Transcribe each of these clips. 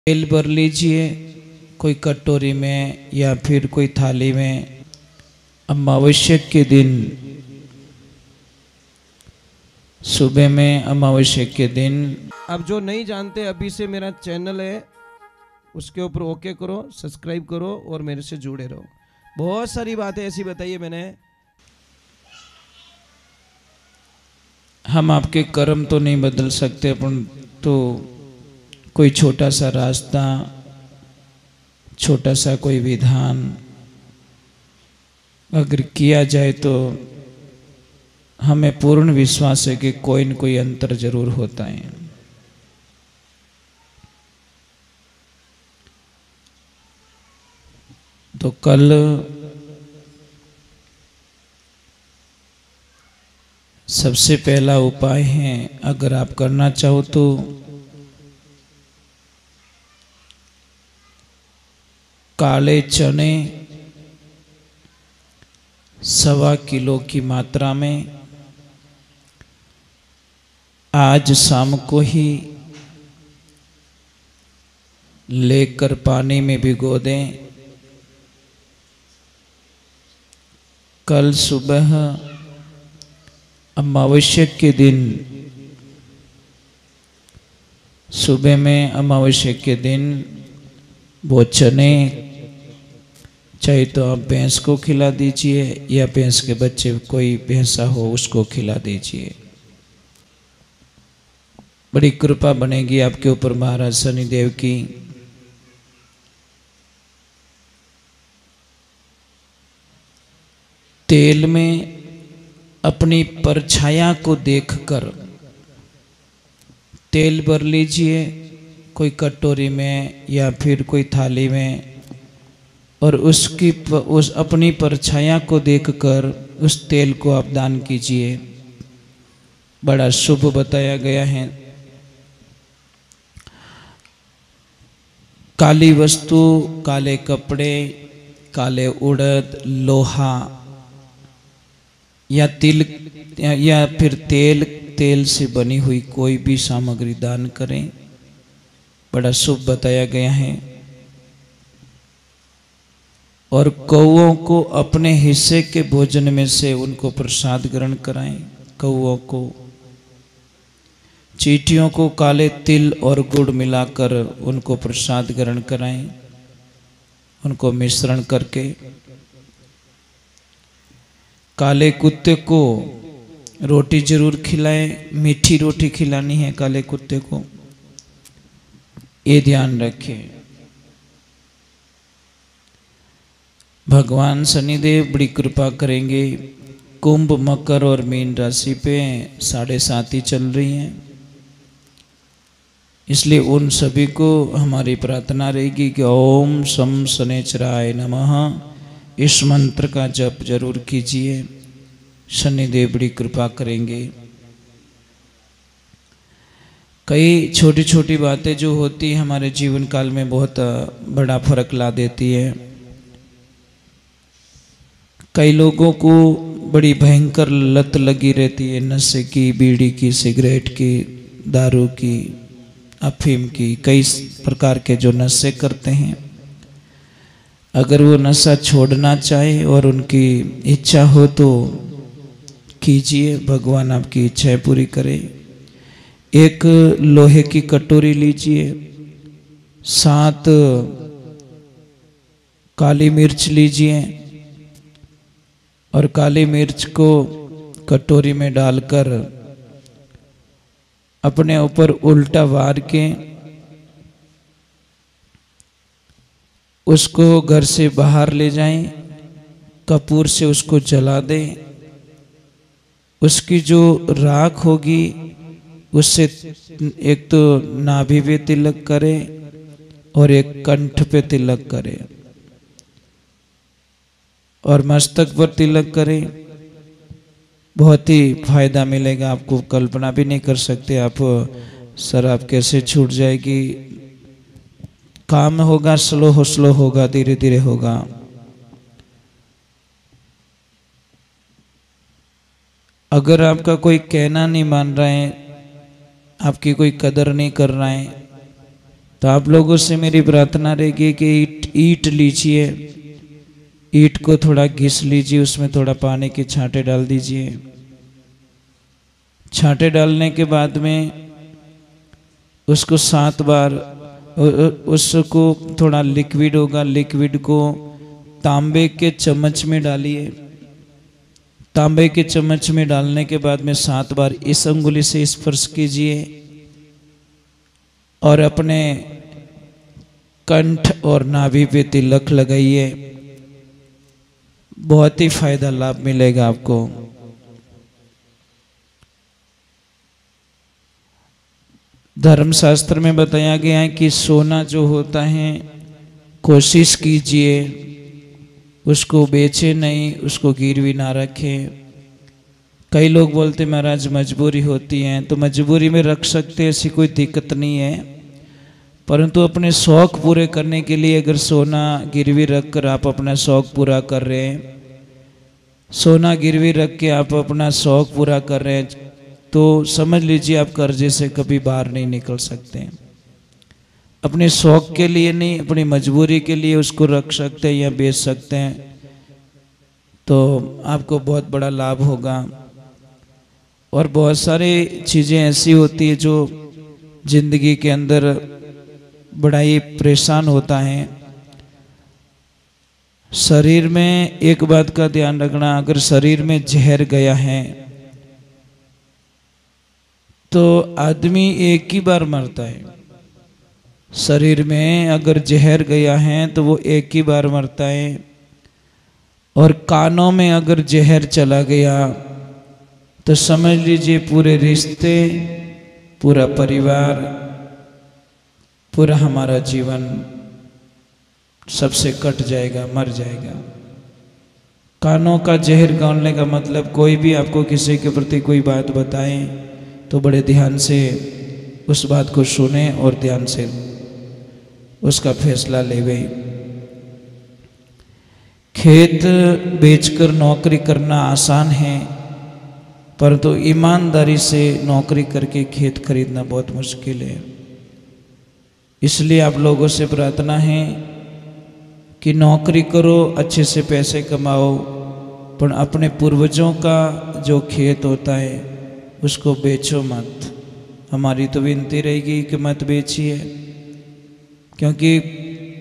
तेल भर लीजिए कोई कटोरी में या फिर कोई थाली में। अमावस्या के दिन, सुबह में अमावस्या के दिन। अब जो नहीं जानते अभी से मेरा चैनल है उसके ऊपर ओके करो, सब्सक्राइब करो और मेरे से जुड़े रहो। बहुत सारी बातें ऐसी बताई है मैंने। हम आपके कर्म तो नहीं बदल सकते, अपन तो कोई छोटा सा रास्ता, छोटा सा कोई विधान अगर किया जाए तो हमें पूर्ण विश्वास है कि कोई न कोई अंतर जरूर होता है। तो कल सबसे पहला उपाय है, अगर आप करना चाहो तो काले चने 1.25 किलो की मात्रा में आज शाम को ही लेकर पानी में भिगो दें। कल सुबह अमावस्या के दिन, सुबह में अमावस्या के दिन वो चने चाहे तो आप भैंस को खिला दीजिए या भैंस के बच्चे कोई भैंसा हो उसको खिला दीजिए। बड़ी कृपा बनेगी आपके ऊपर महाराज शनिदेव की। तेल में अपनी परछाया को देखकर तेल भर लीजिए कोई कटोरी में या फिर कोई थाली में, और उस अपनी परछाया को देखकर उस तेल को आप दान कीजिए। बड़ा शुभ बताया गया है। काली वस्तु, काले कपड़े, काले उड़द, लोहा या तिल या फिर तेल से बनी हुई कोई भी सामग्री दान करें, बड़ा शुभ बताया गया है। और कौओं को अपने हिस्से के भोजन में से उनको प्रसाद ग्रहण कराएं। कौओं को, चींटियों को काले तिल और गुड़ मिलाकर उनको प्रसाद ग्रहण कराएं, उनको मिश्रण करके। काले कुत्ते को रोटी जरूर खिलाएं, मीठी रोटी खिलानी है काले कुत्ते को, ये ध्यान रखें। भगवान शनिदेव बड़ी कृपा करेंगे। कुंभ, मकर और मीन राशि पे 7.5 चल रही हैं, इसलिए उन सभी को हमारी प्रार्थना रहेगी कि ओम शम शनैश्चराय नमः इस मंत्र का जप जरूर कीजिए। शनिदेव बड़ी कृपा करेंगे। कई छोटी छोटी बातें जो होती हमारे जीवन काल में बहुत बड़ा फर्क ला देती है। कई लोगों को बड़ी भयंकर लत लगी रहती है नशे की, बीड़ी की, सिगरेट की, दारू की, अफीम की, कई प्रकार के जो नशे करते हैं। अगर वो नशा छोड़ना चाहे और उनकी इच्छा हो तो कीजिए, भगवान आपकी इच्छाएं पूरी करे। एक लोहे की कटोरी लीजिए, 7 काली मिर्च लीजिए और काली मिर्च को कटोरी में डालकर अपने ऊपर उल्टा वार के उसको घर से बाहर ले जाएं, कपूर से उसको जला दें। उसकी जो राख होगी उससे एक तो नाभि पे तिलक करें और एक कंठ पे तिलक करें और मस्तक पर तिलक करें। बहुत ही फायदा मिलेगा आपको, कल्पना भी नहीं कर सकते आप। शराब कैसे छूट जाएगी। काम होगा, स्लो होगा, धीरे धीरे होगा। अगर आपका कोई कहना नहीं मान रहा है, आपकी कोई कदर नहीं कर रहा है, तो आप लोगों से मेरी प्रार्थना रहेगी कि ईंट लीजिए, ईंट को थोड़ा घिस लीजिए, उसमें थोड़ा पानी के छांटे डाल दीजिए। छांटे डालने के बाद में उसको 7 बार, उसको थोड़ा लिक्विड होगा, लिक्विड को तांबे के चम्मच में डालिए। तांबे के चम्मच में डालने के बाद में 7 बार इस अंगुली से स्पर्श कीजिए और अपने कंठ और नाभि पे तिलक लगाइए। बहुत ही फायदा लाभ मिलेगा आपको। धर्मशास्त्र में बताया गया है कि सोना जो होता है कोशिश कीजिए उसको बेचे नहीं, उसको गिरवी ना रखें। कई लोग बोलते महाराज मजबूरी होती है, तो मजबूरी में रख सकते, ऐसी कोई दिक्कत नहीं है। परंतु अपने शौक पूरे करने के लिए अगर सोना गिरवी रख कर आप अपना शौक पूरा कर रहे हैं, सोना गिरवी रख के आप अपना शौक पूरा कर रहे हैं, तो समझ लीजिए आप कर्जे से कभी बाहर नहीं निकल सकते। अपने शौक के लिए नहीं, अपनी मजबूरी के लिए उसको रख सकते हैं या बेच सकते हैं, तो आपको बहुत बड़ा लाभ होगा। और बहुत सारी चीज़ें ऐसी होती है जो जिंदगी के अंदर बड़ा ही परेशान होता है। शरीर में एक बात का ध्यान रखना, अगर शरीर में जहर गया है तो आदमी एक ही बार मरता है। शरीर में अगर जहर गया है तो वो एक ही बार मरता है। और कानों में अगर जहर चला गया तो समझ लीजिए पूरे रिश्ते, पूरा परिवार, पूरा हमारा जीवन सबसे कट जाएगा, मर जाएगा। कानों का जहर गालने का मतलब, कोई भी आपको किसी के प्रति कोई बात बताए तो बड़े ध्यान से उस बात को सुने और ध्यान से उसका फैसला लेवे। खेत बेचकर नौकरी करना आसान है, परंतु ईमानदारी से नौकरी करके खेत खरीदना बहुत मुश्किल है। इसलिए आप लोगों से प्रार्थना है कि नौकरी करो, अच्छे से पैसे कमाओ, पर अपने पूर्वजों का जो खेत होता है उसको बेचो मत। हमारी तो विनती रहेगी कि मत बेचिए, क्योंकि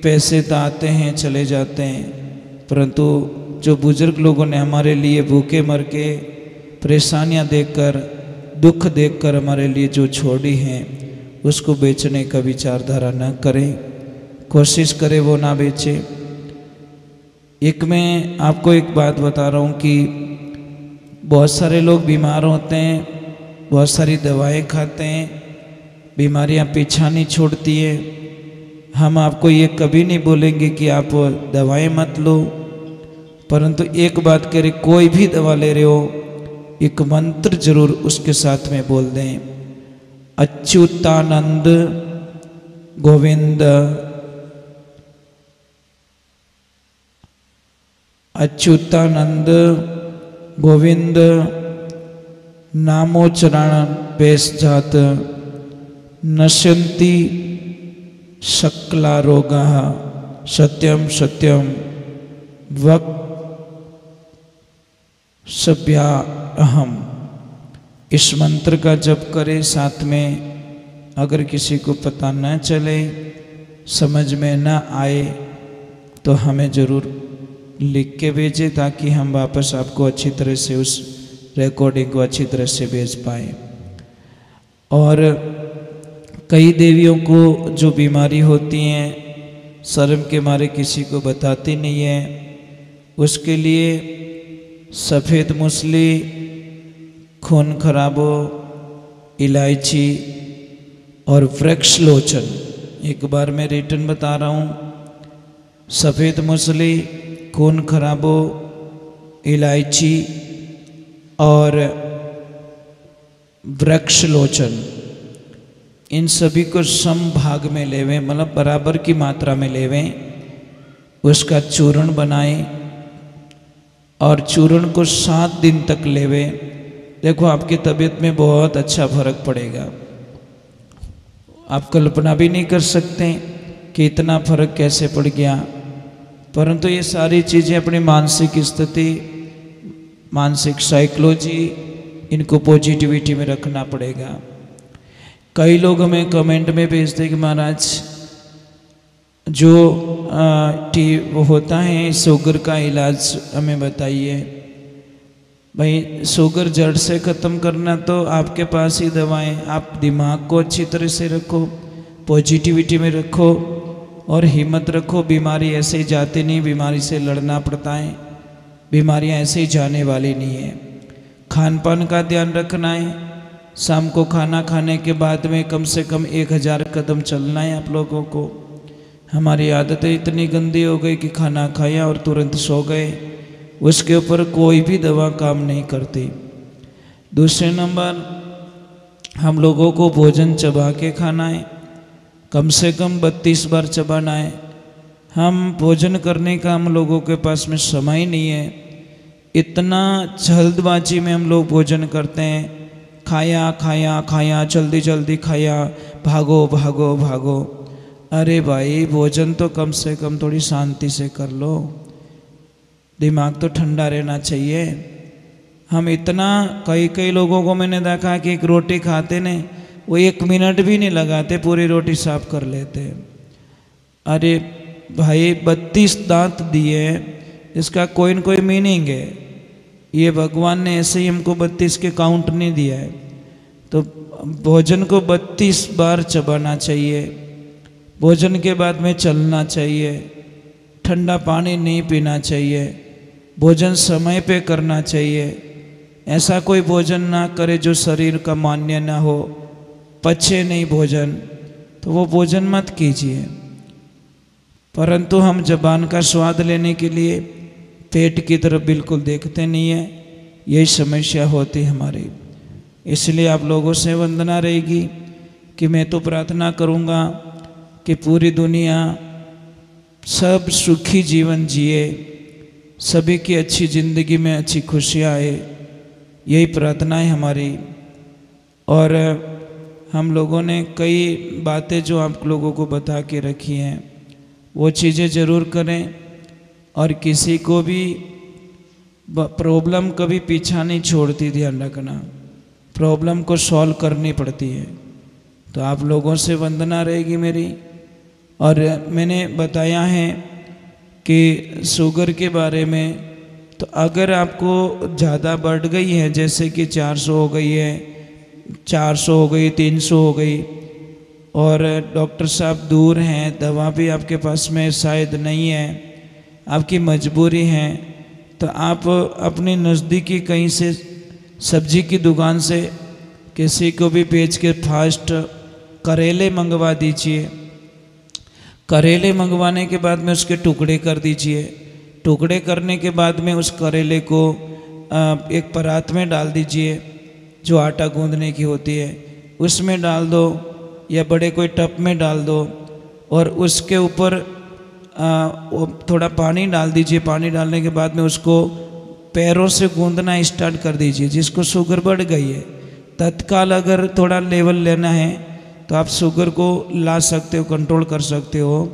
पैसे तो आते हैं चले जाते हैं, परंतु जो बुजुर्ग लोगों ने हमारे लिए भूखे मर के, परेशानियां देखकर, दुख देखकर हमारे लिए जो छोड़ी हैं, उसको बेचने का विचारधारा न करें। कोशिश करें वो ना बेचे। एक मैं आपको एक बात बता रहा हूँ कि बहुत सारे लोग बीमार होते हैं, बहुत सारी दवाएं खाते हैं, बीमारियां पीछा नहीं छोड़ती है। हम आपको ये कभी नहीं बोलेंगे कि आप दवाएं मत लो, परंतु एक बात करें, कोई भी दवा ले रहे हो एक मंत्र जरूर उसके साथ में बोल दें, अच्युतानंद गोविंद, अच्युतानंद गोविंद नामोच्चारण बेस जात नश्यन्ति सकला रोगाः सत्यम सत्यम वक् सभ्या अहम। इस मंत्र का जप करें, साथ में अगर किसी को पता न चले, समझ में न आए, तो हमें ज़रूर लिख के भेजें, ताकि हम वापस आपको अच्छी तरह से उस रिकॉर्डिंग को अच्छी तरह से भेज पाए। और कई देवियों को जो बीमारी होती हैं, शर्म के मारे किसी को बताती नहीं है, उसके लिए सफ़ेद मूसली, खून खराबो, इलायची और वृक्ष लोचन, एक बार मैं रिटर्न बता रहा हूँ, सफ़ेद मूसली, खून खराबो, इलायची और वृक्ष लोचन, इन सभी को सम भाग में लेवें, मतलब बराबर की मात्रा में लेवें। उसका चूर्ण बनाएं और चूर्ण को 7 दिन तक लेवें। देखो आपकी तबीयत में बहुत अच्छा फर्क पड़ेगा। आप कल्पना भी नहीं कर सकते कि इतना फर्क कैसे पड़ गया। परंतु ये सारी चीज़ें अपनी मानसिक स्थिति, मानसिक साइकोलॉजी, इनको पॉजिटिविटी में रखना पड़ेगा। कई लोग हमें कमेंट में भेजते हैं कि महाराज जो वो होता है शुगर का इलाज हमें बताइए। भाई शुगर जड़ से ख़त्म करना तो आपके पास ही दवाएं। आप दिमाग को अच्छी तरह से रखो, पॉजिटिविटी में रखो और हिम्मत रखो। बीमारी ऐसे ही जाती नहीं, बीमारी से लड़ना पड़ता है। बीमारियां ऐसे ही जाने वाली नहीं है। खान पान का ध्यान रखना है। शाम को खाना खाने के बाद में कम से कम 1000 कदम चलना है आप लोगों को। हमारी आदतें इतनी गंदी हो गई कि खाना खाया और तुरंत सो गए, उसके ऊपर कोई भी दवा काम नहीं करती। दूसरे नंबर, हम लोगों को भोजन चबा के खाना है, कम से कम 32 बार चबाना है। हम भोजन करने का हम लोगों के पास में समय नहीं है। इतना जल्दबाजी में हम लोग भोजन करते हैं, खाया खाया खाया, जल्दी जल्दी खाया, भागो भागो भागो। अरे भाई भोजन तो कम से कम थोड़ी शांति से कर लो, दिमाग तो ठंडा रहना चाहिए। हम इतना कई लोगों को मैंने देखा कि एक रोटी खाते ने वो 1 मिनट भी नहीं लगाते, पूरी रोटी साफ कर लेते। अरे भाई 32 दांत दिए, इसका कोई न कोई मीनिंग है। ये भगवान ने ऐसे ही हमको 32 के काउंट नहीं दिया है। तो भोजन को 32 बार चबाना चाहिए, भोजन के बाद में चलना चाहिए, ठंडा पानी नहीं पीना चाहिए, भोजन समय पे करना चाहिए। ऐसा कोई भोजन ना करे जो शरीर का मान्य ना हो, पचे नहीं भोजन, तो वो भोजन मत कीजिए। परंतु हम ज़बान का स्वाद लेने के लिए पेट की तरफ बिल्कुल देखते नहीं है, यही समस्या होती हमारी। इसलिए आप लोगों से वंदना रहेगी कि मैं तो प्रार्थना करूँगा कि पूरी दुनिया सब सुखी जीवन जिए, सभी की अच्छी ज़िंदगी में अच्छी खुशियाँ आए, यही प्रार्थना है हमारी। और हम लोगों ने कई बातें जो आप लोगों को बता के रखी हैं वो चीज़ें ज़रूर करें। और किसी को भी प्रॉब्लम कभी पीछा नहीं छोड़ती, ध्यान रखना, प्रॉब्लम को सॉल्व करनी पड़ती है। तो आप लोगों से वंदना रहेगी मेरी। और मैंने बताया है कि शुगर के बारे में, तो अगर आपको ज़्यादा बढ़ गई है, जैसे कि 400 हो गई है, 400 हो गई, 300 हो गई, और डॉक्टर साहब दूर हैं, दवा भी आपके पास में शायद नहीं है, आपकी मजबूरी है, तो आप अपनी नज़दीकी कहीं से सब्जी की दुकान से किसी को भी बेच के फास्ट करेले मंगवा दीजिए। करेले मंगवाने के बाद में उसके टुकड़े कर दीजिए। टुकड़े करने के बाद में उस करेले को एक परात में डाल दीजिए जो आटा गूंदने की होती है, उसमें डाल दो या बड़े कोई टब में डाल दो, और उसके ऊपर थोड़ा पानी डाल दीजिए। पानी डालने के बाद में उसको पैरों से गूंदना स्टार्ट कर दीजिए। जिसको शुगर बढ़ गई है, तत्काल अगर थोड़ा लेवल लेना है तो आप शुगर को ला सकते हो, कंट्रोल कर सकते हो।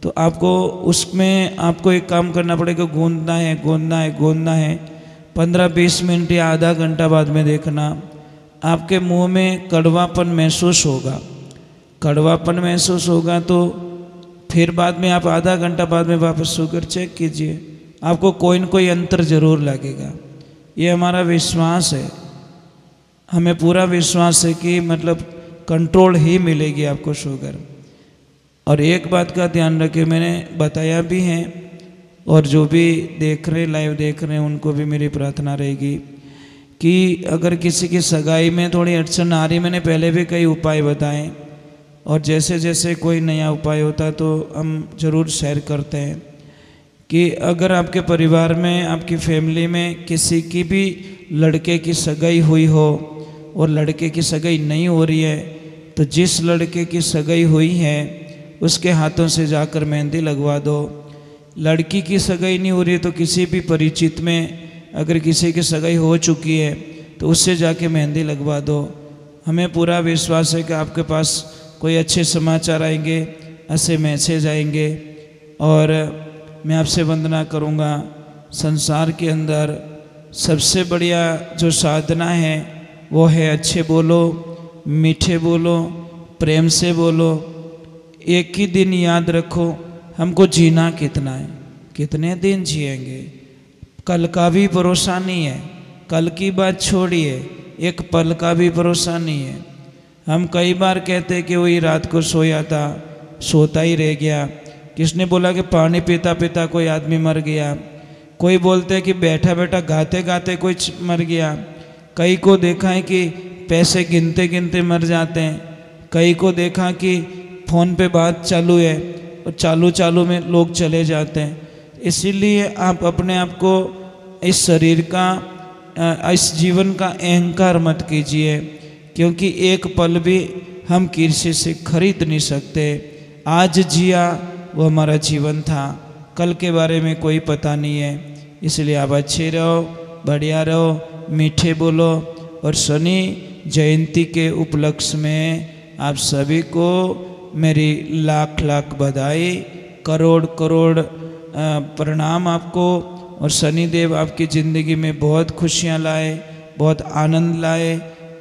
तो आपको उसमें आपको एक काम करना पड़ेगा, गूंदना है गूंदना है गूंदना है। 15-20 मिनट या आधा घंटा बाद में देखना आपके मुंह में कड़वापन महसूस होगा। कड़वापन महसूस होगा तो फिर बाद में आप आधा घंटा बाद में वापस शुगर चेक कीजिए, आपको कोई न कोई अंतर ज़रूर लगेगा। ये हमारा विश्वास है, हमें पूरा विश्वास है कि मतलब कंट्रोल ही मिलेगी आपको शुगर। और एक बात का ध्यान रखें, मैंने बताया भी है, और जो भी देख रहे लाइव देख रहे हैं उनको भी मेरी प्रार्थना रहेगी कि अगर किसी की सगाई में थोड़ी अड़चन आ रही, मैंने पहले भी कई उपाय बताए, और जैसे जैसे कोई नया उपाय होता है तो हम ज़रूर शेयर करते हैं कि अगर आपके परिवार में, आपकी फैमिली में किसी की भी लड़के की सगाई हुई हो और लड़के की सगाई नहीं हो रही है, तो जिस लड़के की सगाई हुई है उसके हाथों से जाकर मेहंदी लगवा दो। लड़की की सगाई नहीं हो रही है तो किसी भी परिचित में अगर किसी की सगाई हो चुकी है तो उससे जाके मेहंदी लगवा दो। हमें पूरा विश्वास है कि आपके पास कोई अच्छे समाचार आएंगे, ऐसे मैसेज आएंगे। और मैं आपसे वंदना करूँगा, संसार के अंदर सबसे बढ़िया जो साधना है वो है अच्छे बोलो, मीठे बोलो, प्रेम से बोलो। एक ही दिन याद रखो, हमको जीना कितना है, कितने दिन जिएंगे, कल का भी भरोसा नहीं है। कल की बात छोड़िए, एक पल का भी भरोसा नहीं है। हम कई बार कहते कि वही रात को सोया था, सोता ही रह गया। किसने बोला कि पानी पीता पीता कोई आदमी मर गया। कोई बोलते हैं कि बैठा बैठा गाते गाते कोई मर गया। कई को देखा है कि पैसे गिनते गिनते मर जाते हैं। कई को देखा कि फ़ोन पे बात चालू है और चालू चालू में लोग चले जाते हैं। इसीलिए आप अपने आप को इस शरीर का, इस जीवन का अहंकार मत कीजिए, क्योंकि एक पल भी हम किसी से खरीद नहीं सकते। आज जिया वो हमारा जीवन था, कल के बारे में कोई पता नहीं है। इसलिए आप अच्छे रहो, बढ़िया रहो, मीठे बोलो। और शनि जयंती के उपलक्ष्य में आप सभी को मेरी लाख लाख बधाई, करोड़ करोड़ प्रणाम आपको। और शनिदेव आपकी ज़िंदगी में बहुत खुशियाँ लाए, बहुत आनंद लाए।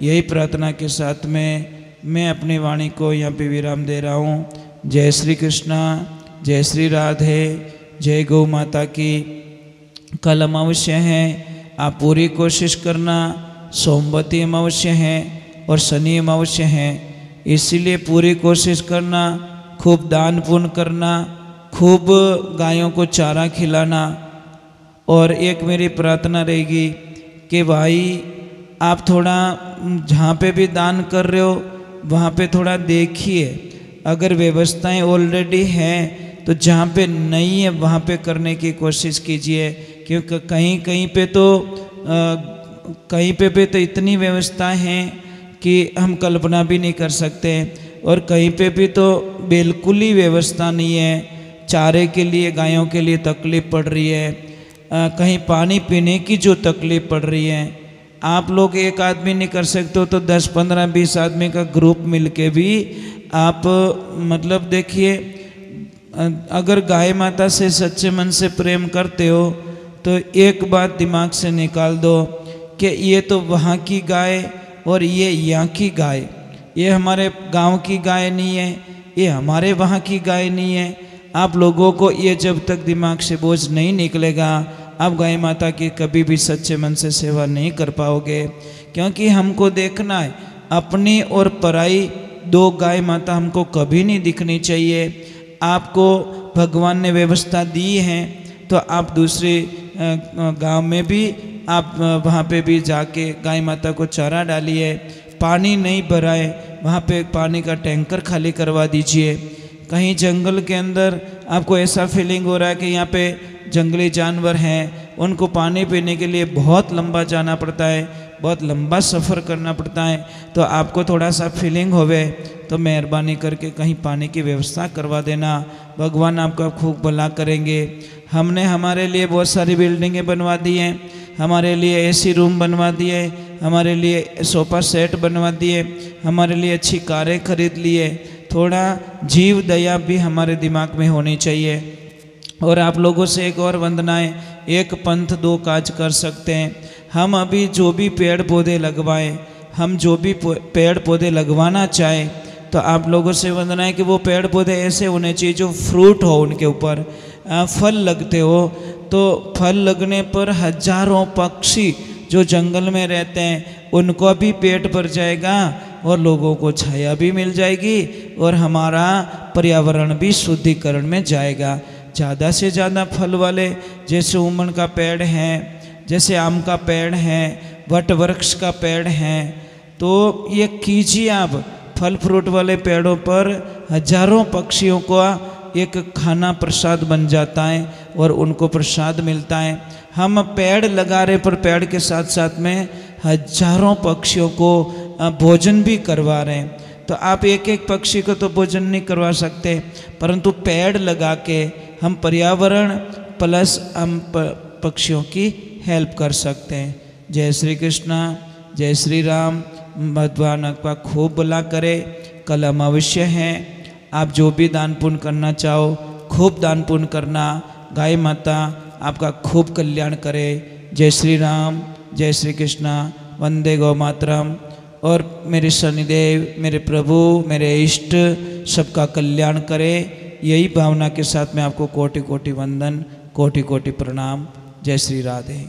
यही प्रार्थना के साथ में मैं अपनी वाणी को यहाँ पे विराम दे रहा हूँ। जय श्री कृष्णा, जय श्री राधे, जय गौ माता की। कल अमावस्या है, आप पूरी कोशिश करना। सोमवती अमावस्या है और शनि अमावस्या है, इसीलिए पूरी कोशिश करना। खूब दान पुण्य करना, खूब गायों को चारा खिलाना। और एक मेरी प्रार्थना रहेगी कि भाई आप थोड़ा जहाँ पे भी दान कर रहे हो वहाँ पे थोड़ा देखिए। अगर व्यवस्थाएं ऑलरेडी हैं तो जहाँ पे नहीं है वहाँ पे करने की कोशिश कीजिए, क्योंकि कहीं कहीं पे तो कहीं पे तो इतनी व्यवस्थाएं हैं कि हम कल्पना भी नहीं कर सकते। और कहीं पे भी तो बिल्कुल ही व्यवस्था नहीं है। चारे के लिए, गायों के लिए तकलीफ़ पड़ रही है, कहीं पानी पीने की जो तकलीफ़ पड़ रही है। आप लोग एक आदमी नहीं कर सकते हो तो 10, 15, 20 आदमी का ग्रुप मिलके भी आप मतलब देखिए, अगर गाय माता से सच्चे मन से प्रेम करते हो तो एक बात दिमाग से निकाल दो कि ये तो वहाँ की गाय और ये यहाँ की गाय, ये हमारे गांव की गाय नहीं है, ये हमारे वहाँ की गाय नहीं है। आप लोगों को ये जब तक दिमाग से बोझ नहीं निकलेगा, आप गाय माता की कभी भी सच्चे मन से सेवा नहीं कर पाओगे। क्योंकि हमको देखना है, अपनी और पराई दो गाय माता हमको कभी नहीं दिखनी चाहिए। आपको भगवान ने व्यवस्था दी है तो आप दूसरे गांव में भी आप वहाँ पे भी जाके गाय माता को चारा डालिए। पानी नहीं भराए, वहाँ पे पानी का टैंकर खाली करवा दीजिए। कहीं जंगल के अंदर आपको ऐसा फीलिंग हो रहा है कि यहाँ पे जंगली जानवर हैं, उनको पानी पीने के लिए बहुत लंबा जाना पड़ता है, बहुत लंबा सफ़र करना पड़ता है, तो आपको थोड़ा सा फीलिंग होवे तो मेहरबानी करके कहीं पानी की व्यवस्था करवा देना। भगवान आपका खूब भला करेंगे। हमने हमारे लिए बहुत सारी बिल्डिंगें बनवा दी हैं, हमारे लिए एसी रूम बनवा दिए, हमारे लिए सोफ़ा सेट बनवा दिए, हमारे लिए अच्छी कारें खरीद लिए। थोड़ा जीव दया भी हमारे दिमाग में होनी चाहिए। और आप लोगों से एक और वंदना है, एक पंथ दो काज कर सकते हैं। हम अभी जो भी पेड़ पौधे लगवाएं, हम जो भी पेड़ पौधे लगवाना चाहें, तो आप लोगों से वंदना है कि वो पेड़ पौधे ऐसे होने चाहिए जो फ्रूट हो, उनके ऊपर फल लगते हो। तो फल लगने पर हजारों पक्षी जो जंगल में रहते हैं उनको भी पेट भर जाएगा और लोगों को छाया भी मिल जाएगी और हमारा पर्यावरण भी शुद्धिकरण में जाएगा। ज़्यादा से ज़्यादा फल वाले, जैसे उमन का पेड़ है, जैसे आम का पेड़ है, वट वृक्ष का पेड़ है, तो ये कीजिए आप। फल फ्रूट वाले पेड़ों पर हजारों पक्षियों को एक खाना प्रसाद बन जाता है और उनको प्रसाद मिलता है। हम पेड़ लगा रहे पर पेड़ के साथ साथ में हजारों पक्षियों को भोजन भी करवा रहे हैं। तो आप एक एक पक्षी को तो भोजन नहीं करवा सकते, परंतु पेड़ लगा के हम पर्यावरण प्लस हम पक्षियों की हेल्प कर सकते हैं। जय श्री कृष्णा, जय श्री राम। भगवान आपका खूब भला करे, कल अमावस्या है। आप जो भी दान पुण्य करना चाहो खूब दान पुण्य करना। गाय माता आपका खूब कल्याण करे। जय श्री राम, जय श्री कृष्णा, वंदे गौ मातरम। और मेरे शनिदेव, मेरे प्रभु, मेरे इष्ट सबका कल्याण करे। यही भावना के साथ मैं आपको कोटि कोटि वंदन, कोटि कोटि प्रणाम। जय श्री राधे।